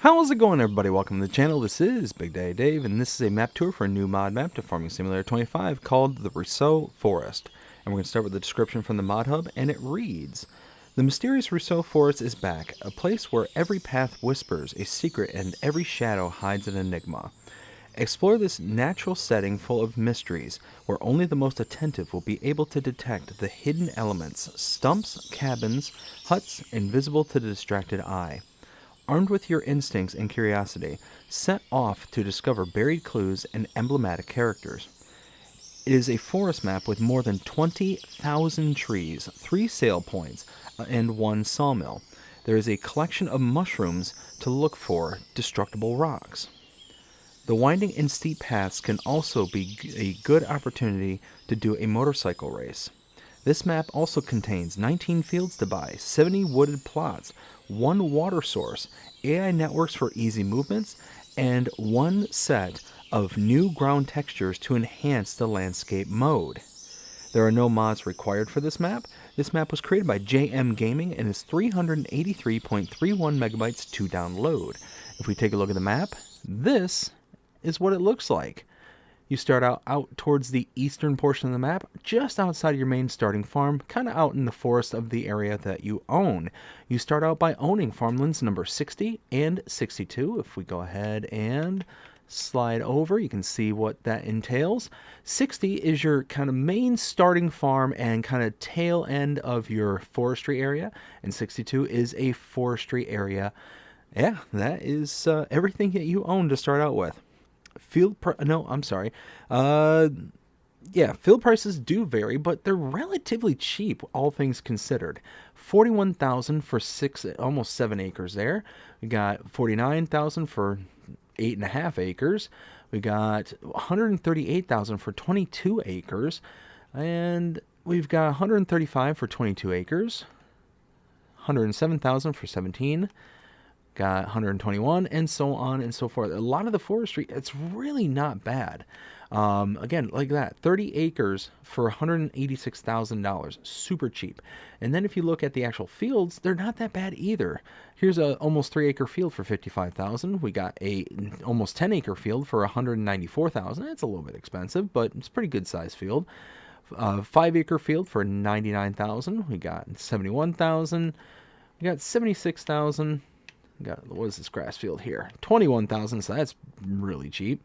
How's it going, everybody? Welcome to the channel. This is Big Day Dave, and this is a map tour for a new mod map to Farming Simulator 25 called the Risoux Forest. And we're going to start with the description from the mod hub, and it reads: The mysterious Risoux Forest is back, a place where every path whispers a secret and every shadow hides an enigma. Explore this natural setting full of mysteries, where only the most attentive will be able to detect the hidden elements, stumps, cabins, huts, invisible to the distracted eye. Armed with your instincts and curiosity, set off to discover buried clues and emblematic characters. It is a forest map with more than 20,000 trees, 3 sail points, and 1 sawmill. There is a collection of mushrooms to look for, destructible rocks. The winding and steep paths can also be a good opportunity to do a motorcycle race. This map also contains 19 fields to buy, 70 wooded plots, 1 water source, AI networks for easy movements, and 1 set of new ground textures to enhance the landscape mode. There are no mods required for this map. This map was created by JM Gaming and is 383.31 megabytes to download. If we take a look at the map, this is what it looks like. You start out towards the eastern portion of the map, just outside of your main starting farm, kind of out in the forest of the area that you own. You start out by owning farmlands number 60 and 62. If we go ahead and slide over, you can see what that entails. 60 is your kind of main starting farm and kind of tail end of your forestry area, and 62 is a forestry area. Yeah, that is everything that you own to start out with. Field prices do vary, but they're relatively cheap, all things considered. 41,000 for almost 7 acres there. We got 49,000 for 8.5 acres. We got 138,000 for 22 acres, and we've got 135 for 22 acres. 107,000 for 17. Got 121, and so on and so forth. A lot of the forestry, it's really not bad. Again, like that, 30 acres for $186,000, super cheap. And then if you look at the actual fields, they're not that bad either. Here's a almost 3-acre field for $55,000. We got a almost 10-acre field for $194,000. It's a little bit expensive, but it's a pretty good size field. 5-acre field for $99,000. We got $71,000. We got $76,000. What is this grass field here? $21,000, so that's really cheap.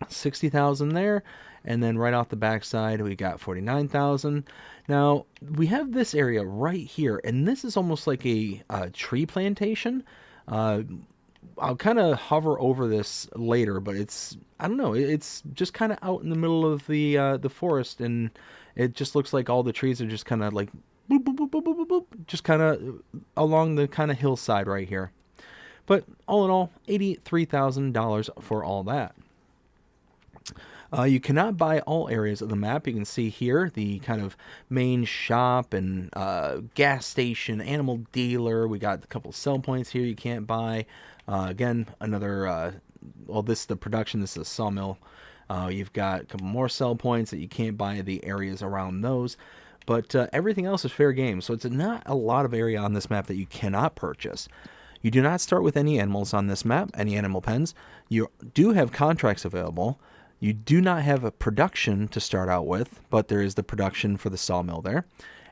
$60,000 there, and then right off the backside we got $49,000. Now we have this area right here, and this is almost like a tree plantation. I'll kind of hover over this later, but I don't know, it's just kind of out in the middle of the forest, and it just looks like all the trees are just kind of like boop, boop, boop, boop, boop, boop, just kind of along the kind of hillside right here. But all in all, $83,000 for all that. You cannot buy all areas of the map. You can see here the kind of main shop and gas station, animal dealer. We got a couple of sell points here you can't buy. Again, another, this is the production. This is a sawmill. You've got a couple more sell points that you can't buy the areas around those. But everything else is fair game. So it's not a lot of area on this map that you cannot purchase. You do not start with any animals on this map, any animal pens. You do have contracts available. You do not have a production to start out with, but there is the production for the sawmill there.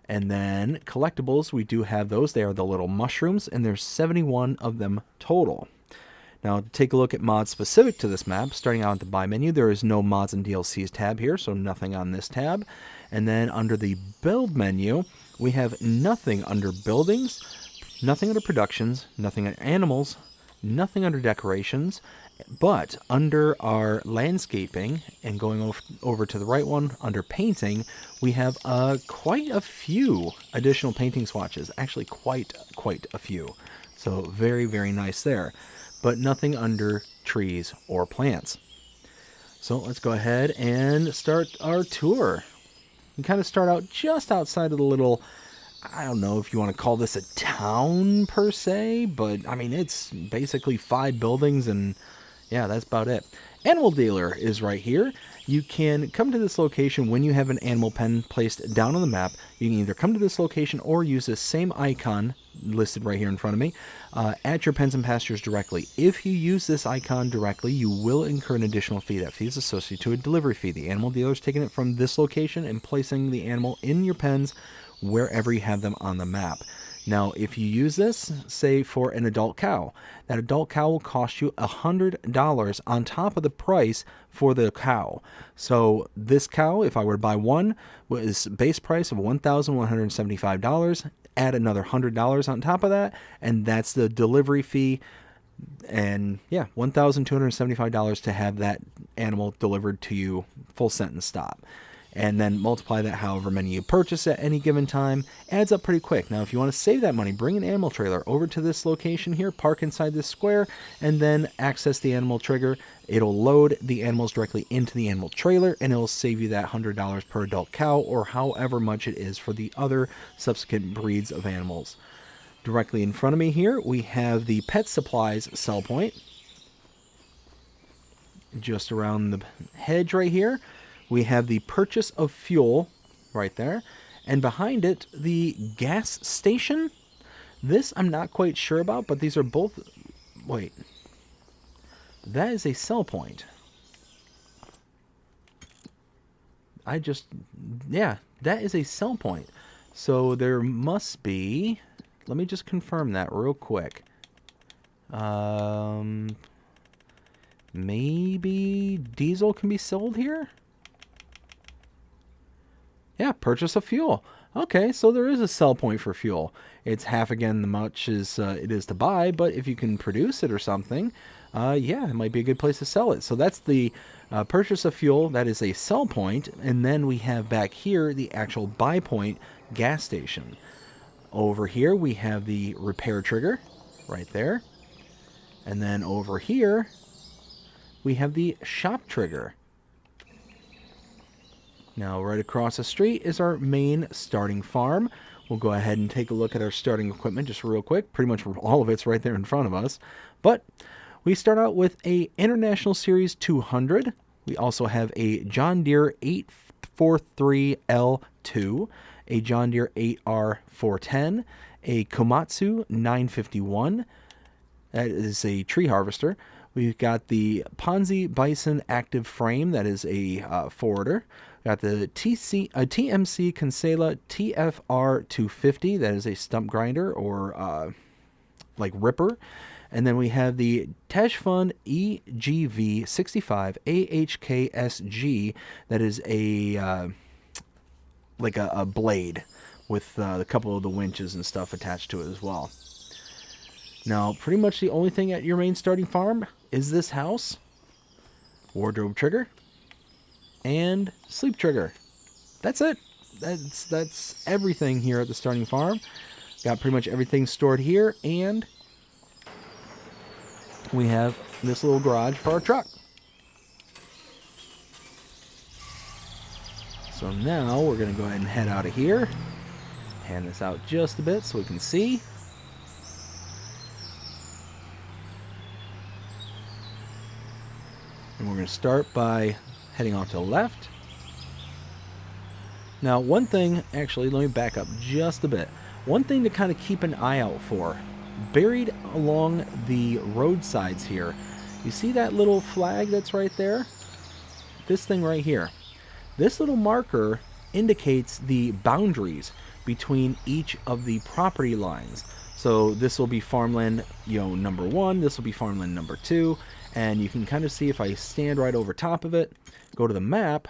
And then collectibles, we do have those. They are the little mushrooms, and there's 71 of them total. Now, to take a look at mods specific to this map, starting out at the buy menu, there is no mods and DLCs tab here, so nothing on this tab. And then under the build menu, we have nothing under buildings, nothing under productions, nothing under animals, nothing under decorations, but under our landscaping, and going over to the right one, under painting, we have quite a few additional painting swatches. Actually, quite a few. So very, very nice there. But nothing under trees or plants. So let's go ahead and start our tour. We kind of start out just outside of the little, I don't know if you want to call this a town per se, but I mean, it's basically 5 buildings and, Yeah, that's about it. Animal dealer is right here. You can come to this location when you have an animal pen placed down on the map. You can either come to this location or use this same icon listed right here in front of me at your pens and pastures directly. If you use this icon directly, you will incur an additional fee. That fee is associated to a delivery fee. The animal dealer is taking it from this location and placing the animal in your pens wherever you have them on the map. Now, if you use this, say for an adult cow, that adult cow will cost you $100 on top of the price for the cow. So this cow, if I were to buy one, was base price of $1,175. Add another $100 on top of that, and that's the delivery fee. And yeah, $1,275 to have that animal delivered to you, full sentence stop. And then multiply that however many you purchase at any given time. Adds up pretty quick. Now, if you want to save that money, bring an animal trailer over to this location here, park inside this square, and then access the animal trigger. It'll load the animals directly into the animal trailer, and it'll save you that $100 per adult cow, or however much it is for the other subsequent breeds of animals. Directly in front of me here, we have the pet supplies sell point. Just around the hedge right here, we have the purchase of fuel right there. And behind it, the gas station. This I'm not quite sure about, but these are both... Wait. That is a sell point. Yeah, that is a sell point. So there must be... Let me just confirm that real quick. Maybe diesel can be sold here? Yeah, purchase of fuel. Okay, so there is a sell point for fuel. It's half again the much as it is to buy, but if you can produce it or something, yeah, it might be a good place to sell it. So that's the purchase of fuel. That is a sell point. And then we have back here the actual buy point gas station. Over here we have the repair trigger right there. And then over here we have the shop trigger. Now, right across the street is our main starting farm. We'll go ahead and take a look at our starting equipment just real quick. Pretty much all of it's right there in front of us. But we start out with a International Series 200. We also have a John Deere 843L2, a John Deere 8R410, a Komatsu 951. That is a tree harvester. We've got the Ponzi Bison Active Frame. That is a forwarder. Got the TMC Kinsella TFR 250. That is a stump grinder or like ripper. And then we have the Tejfun EGV 65 AHKSG. That is a like a blade with a couple of the winches and stuff attached to it as well. Now, pretty much the only thing at your main starting farm is this house, wardrobe trigger, and sleep trigger. That's it. That's everything here at the starting farm. Got pretty much everything stored here, and we have this little garage for our truck. So now we're going to go ahead and head out of here. Hand this out just a bit so we can see. And we're going to start by heading off to the left. Now, one thing, actually, let me back up just a bit. One thing to kind of keep an eye out for, buried along the roadsides here, you see that little flag that's right there? This thing right here. This little marker indicates the boundaries between each of the property lines. So this will be farmland, number 1, this will be farmland number 2, and you can kind of see if I stand right over top of it, go to the map,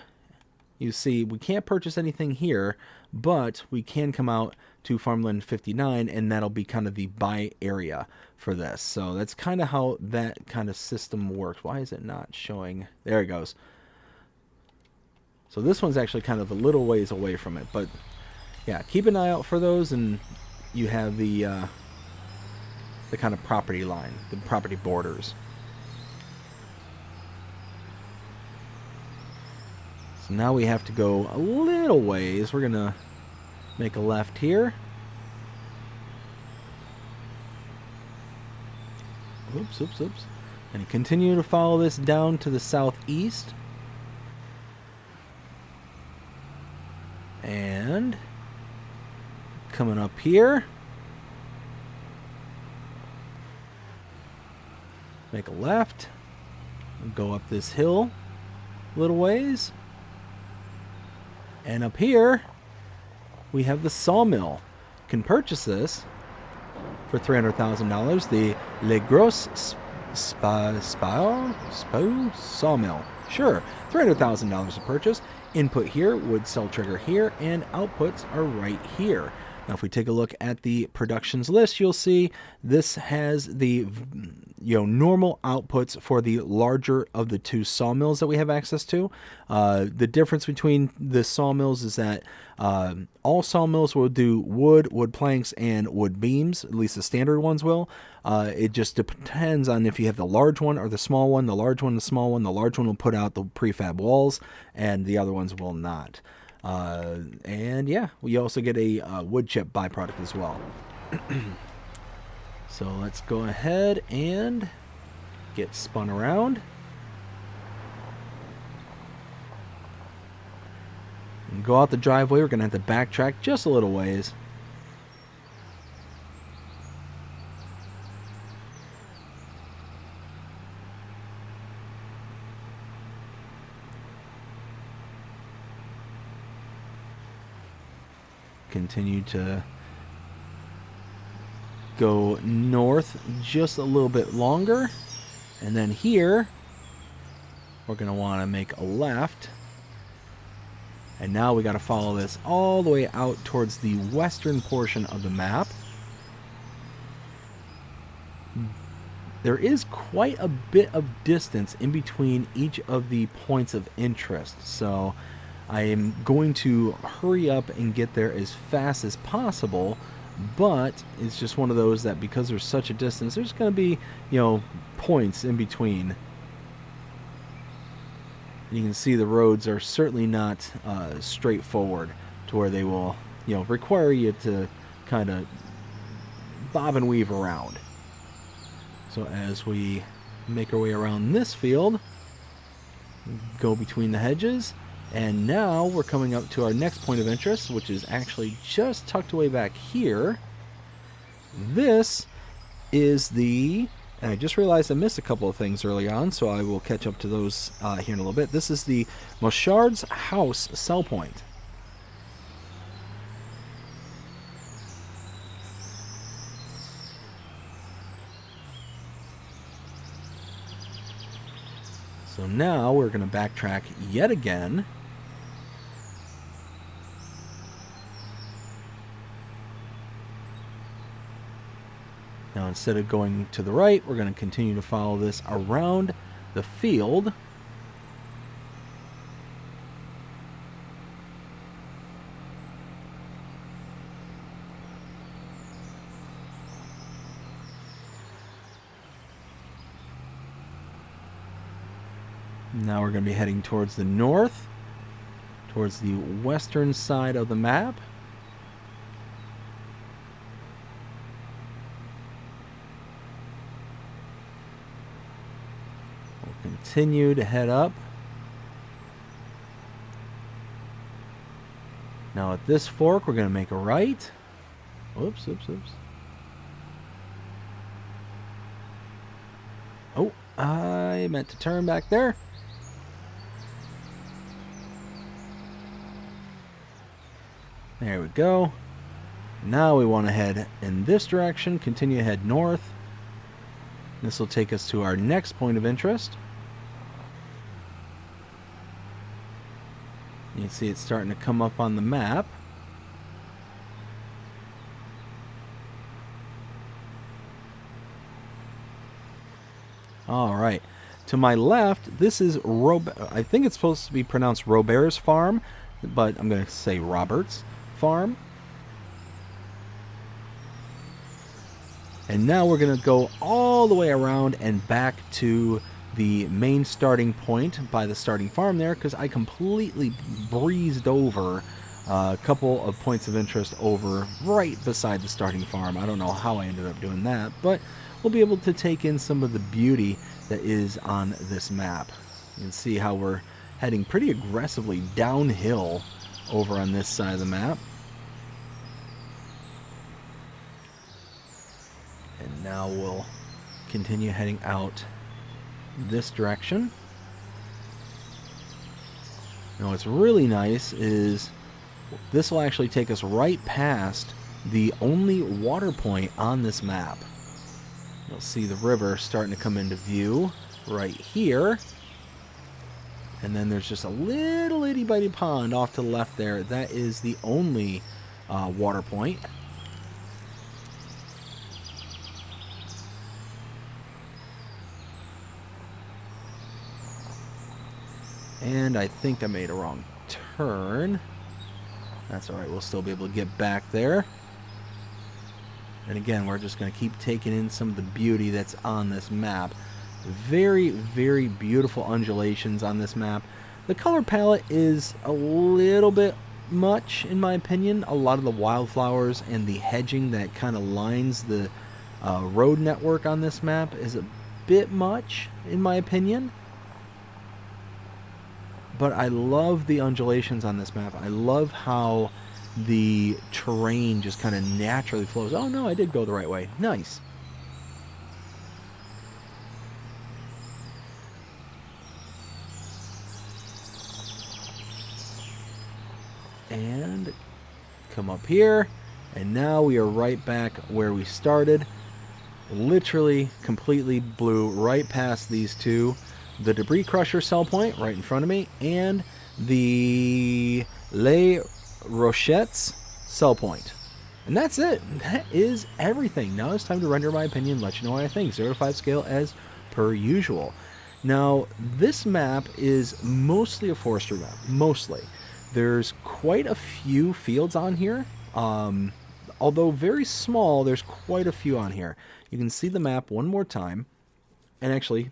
you see we can't purchase anything here, but we can come out to farmland 59, and that'll be kind of the buy area for this. So that's kind of how that kind of system works. Why is it not showing? There it goes. So this one's actually kind of a little ways away from it, but yeah, keep an eye out for those, and you have the kind of property line, the property borders. So now we have to go a little ways. We're gonna make a left here. Oops. And continue to follow this down to the southeast. And coming up here, make a left, go up this hill a little ways, and up here we have the sawmill. You can purchase this for $300,000, the Le Gros Sawmill. Sure, $300,000 to purchase. Input here, wood cell trigger here, and outputs are right here. Now, if we take a look at the productions list, you'll see this has the normal outputs for the larger of the two sawmills that we have access to. The difference between the sawmills is that all sawmills will do wood planks, and wood beams. At least the standard ones will. It just depends on if you have the large one or the small one. The large one, the small one. The large one will put out the prefab walls, and the other ones will not. And yeah, we also get a wood chip byproduct as well. So let's go ahead and get spun around. And go out the driveway. We're going to have to backtrack just a little ways. Continue to go north just a little bit longer, and then here we're going to want to make a left, and now we got to follow this all the way out towards the western portion of the map. There is quite a bit of distance in between each of the points of interest, so I am going to hurry up and get there as fast as possible, but it's just one of those that because there's such a distance, there's going to be, points in between. And you can see the roads are certainly not straightforward to where they will, require you to kind of bob and weave around. So as we make our way around this field, go between the hedges. And now we're coming up to our next point of interest, which is actually just tucked away back here. This is and I just realized I missed a couple of things early on, so I will catch up to those here in a little bit. This is the Mochard's House cell point. So now we're going to backtrack yet again. Now instead of going to the right, we're going to continue to follow this around the field. Now we're going to be heading towards the north, towards the western side of the map. We'll continue to head up. Now at this fork, we're going to make a right. Oops. Oh, I meant to turn back there. There we go. Now we want to head in this direction, continue to head north. This will take us to our next point of interest. You can see it's starting to come up on the map. All right. To my left, this is I think it's supposed to be pronounced Robert's farm, but I'm going to say Robert's farm. And now we're going to go all the way around and back to the main starting point by the starting farm there, because I completely breezed over a couple of points of interest over right beside the starting farm. I don't know how I ended up doing that, but we'll be able to take in some of the beauty that is on this map. You can see how we're heading pretty aggressively downhill over on this side of the map. And now we'll continue heading out this direction. Now what's really nice is this will actually take us right past the only water point on this map. You'll see the river starting to come into view right here. And then there's just a little itty bitty pond off to the left there. That is the only water point. And I think I made a wrong turn. That's alright, we'll still be able to get back there. And again, we're just going to keep taking in some of the beauty that's on this map. Very, very beautiful undulations on this map. The color palette is a little bit much, in my opinion. A lot of the wildflowers and the hedging that kind of lines the road network on this map is a bit much, in my opinion. But I love the undulations on this map. I love how the terrain just kind of naturally flows. Oh no, I did go the right way. Nice. And come up here. And now we are right back where we started. Literally completely blew right past these two. The debris crusher cell point right in front of me, and the Les Rochettes cell point. And that's it. That is everything. Now it's time to render my opinion, let you know what I think. 0 to 5 scale as per usual. Now, this map is mostly a forestry map. Mostly. There's quite a few fields on here. Although very small, there's quite a few on here. You can see the map one more time. And actually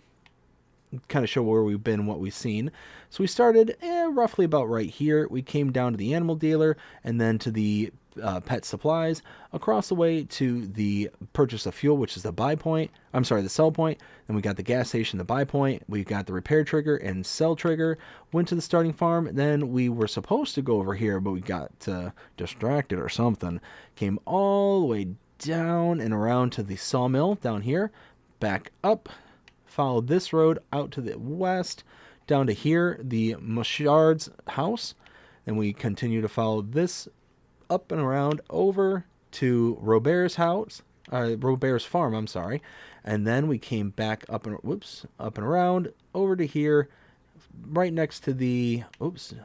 kind of show where we've been and what we've seen. So we started roughly about right here. We came down to the animal dealer and then to the pet supplies, across the way to the purchase of fuel, which is the buy point. I'm sorry, the sell point. Then we got the gas station, the buy point. We got the repair trigger and sell trigger. Went to the starting farm. Then we were supposed to go over here, but we got distracted or something. Came all the way down and around to the sawmill down here. Back up. Followed this road out to the west, down to here, the Mouchard's house. Then we continue to follow this up and around over to Robert's house, Robert's farm, I'm sorry. And then we came back up and, up and around over to here, right next to the, let's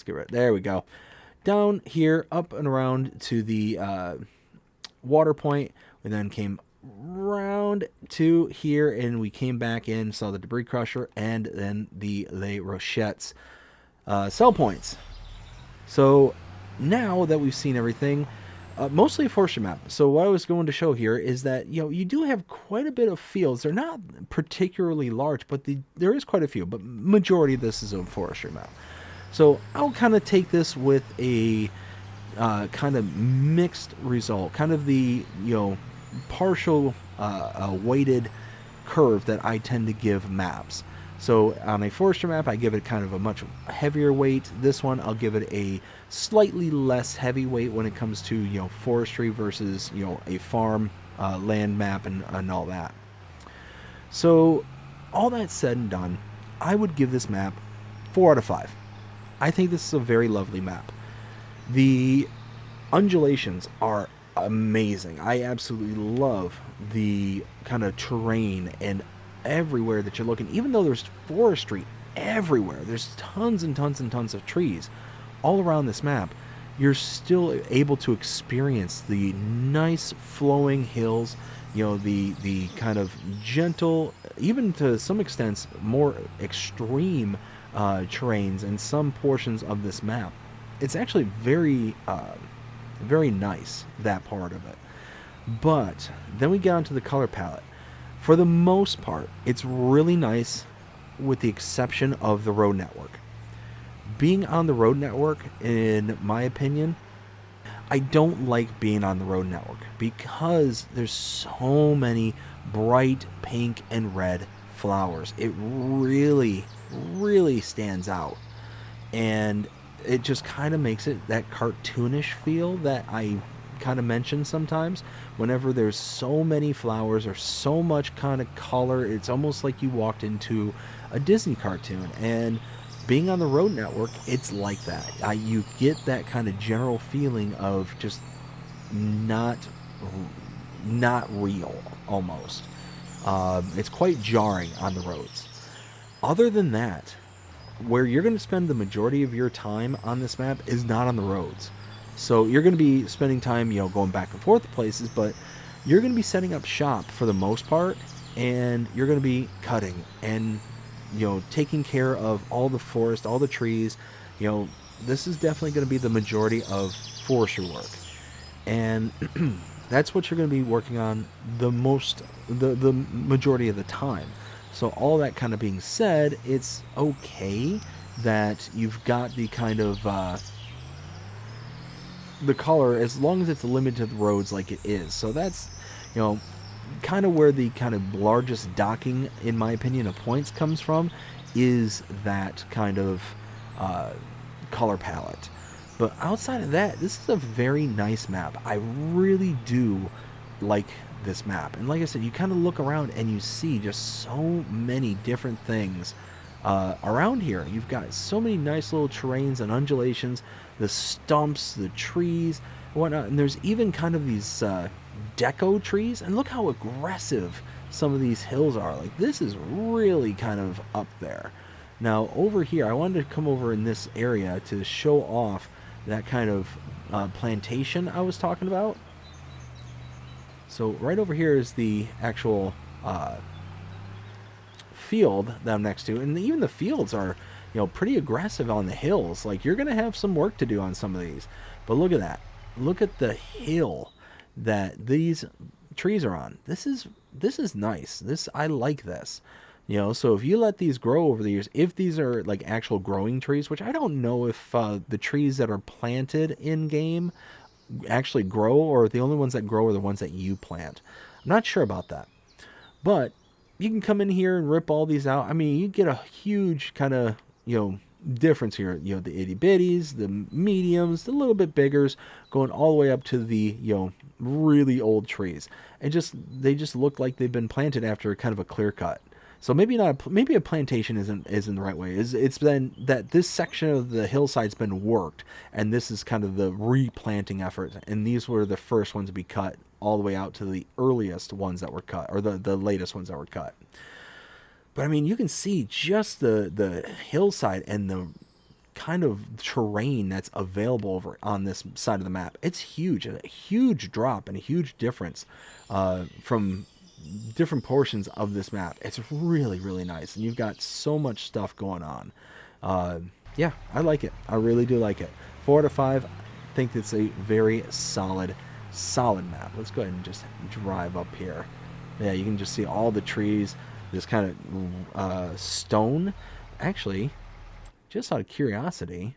get right, there we go. Down here, up and around to the water point. We then came round to here and we came back in, saw the debris crusher and then the Les Rochettes sell points. So now that we've seen everything, mostly a forestry map. So what I was going to show here is that, you know, you do have quite a bit of fields. They're not particularly large, but there is quite a few, but majority of this is a forestry map. So I'll kind of take this with a kind of mixed result, kind of the, you know, partial weighted curve that I tend to give maps. So on a forestry map, I give it kind of a much heavier weight. This one, I'll give it a slightly less heavy weight when it comes to, you know, forestry versus, you know, a farm land map and all that. So all that said and done, I would give this map 4 out of 5. I think this is a very lovely map. The undulations are amazing. I absolutely love the kind of terrain and everywhere that you're looking. Even though there's forestry everywhere, there's tons and tons and tons of trees all around this map, you're still able to experience the nice flowing hills, you know, the kind of gentle, even to some extent more extreme terrains in some portions of this map. It's actually very very nice, that part of it. But then we get onto the color palette. For the most part, it's really nice with the exception of the road network. Being on the road network, in my opinion, I don't like being on the road network because there's so many bright pink and red flowers. It really, really stands out. And it just kind of makes it that cartoonish feel that I kind of mention sometimes. Whenever there's so many flowers or so much kind of color, it's almost like you walked into a Disney cartoon. And being on the road network, it's like that. You get that kind of general feeling of just not not real almost. It's quite jarring on the roads. Other than that, where you're going to spend the majority of your time on this map is not on the roads. So you're going to be spending time, going back and forth to places, but you're going to be setting up shop for the most part, and you're going to be cutting and, taking care of all the forest, all the trees. This is definitely going to be the majority of forestry work. And that's what you're going to be working on the majority of the time. So all that kind of being said, it's okay that you've got the kind of the color as long as it's limited roads like it is. So that's, kind of where the kind of largest docking, in my opinion, of points comes from, is that kind of color palette. But outside of that, this is a very nice map. I really do like this map. And like I said, you kind of look around and you see just so many different things around here. You've got so many nice little terrains and undulations, the stumps, the trees, whatnot. And there's even kind of these deco trees. And look how aggressive some of these hills are. Like, this is really kind of up there. Now, over here, I wanted to come over in this area to show off that kind of plantation I was talking about. So right over here is the actual field that I'm next to, and even the fields are, pretty aggressive on the hills. Like, you're gonna have some work to do on some of these. But look at that. Look at the hill that these trees are on. This is nice. I like this. So if you let these grow over the years, if these are like actual growing trees, which I don't know if the trees that are planted in game actually grow, or the only ones that grow are the ones that you plant. I'm not sure about that. But you can come in here and rip all these out. I mean, you get a huge kind of, difference here. The itty bitties, the mediums, the little bit biggers, going all the way up to the, really old trees. And they just look like they've been planted after kind of a clear cut. So maybe a plantation isn't the right way. It's been that this section of the hillside's been worked, and this is kind of the replanting effort. And these were the first ones to be cut, all the way out to the earliest ones that were cut, or the latest ones that were cut. But I mean, you can see just the hillside and the kind of terrain that's available over on this side of the map. It's huge, a huge drop and a huge difference from different portions of this map. It's really, really nice, and you've got so much stuff going on. Yeah, I like it. I really do like it. 4 out of 5. I think it's a very solid map. Let's go ahead and just drive up here. Yeah, you can just see all the trees, this kind of stone. Actually, just out of curiosity,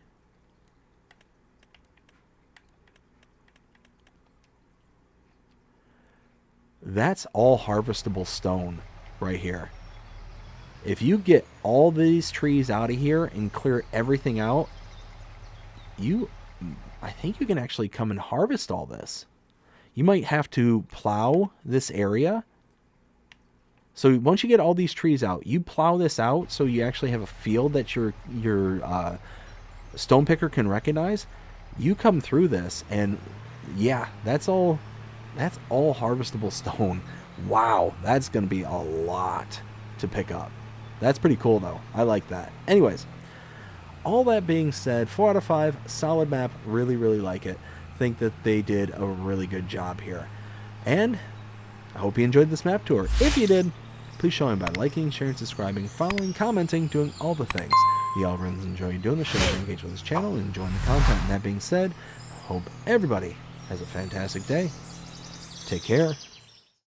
that's all harvestable stone right here. If you get all these trees out of here and clear everything out, I think you can actually come and harvest all this. You might have to plow this area. So once you get all these trees out, you plow this out so you actually have a field that your stone picker can recognize. You come through this, and yeah, that's all harvestable stone. Wow, that's going to be a lot to pick up. That's pretty cool, though. I like that. Anyways, all that being said, 4 out of 5, solid map. Really, really like it. Think that they did a really good job here. And I hope you enjoyed this map tour. If you did, please show me by liking, sharing, subscribing, following, commenting, doing all the things. The algorithms enjoy doing the show, engage with this channel, and enjoying the content. And that being said, hope everybody has a fantastic day. Take care.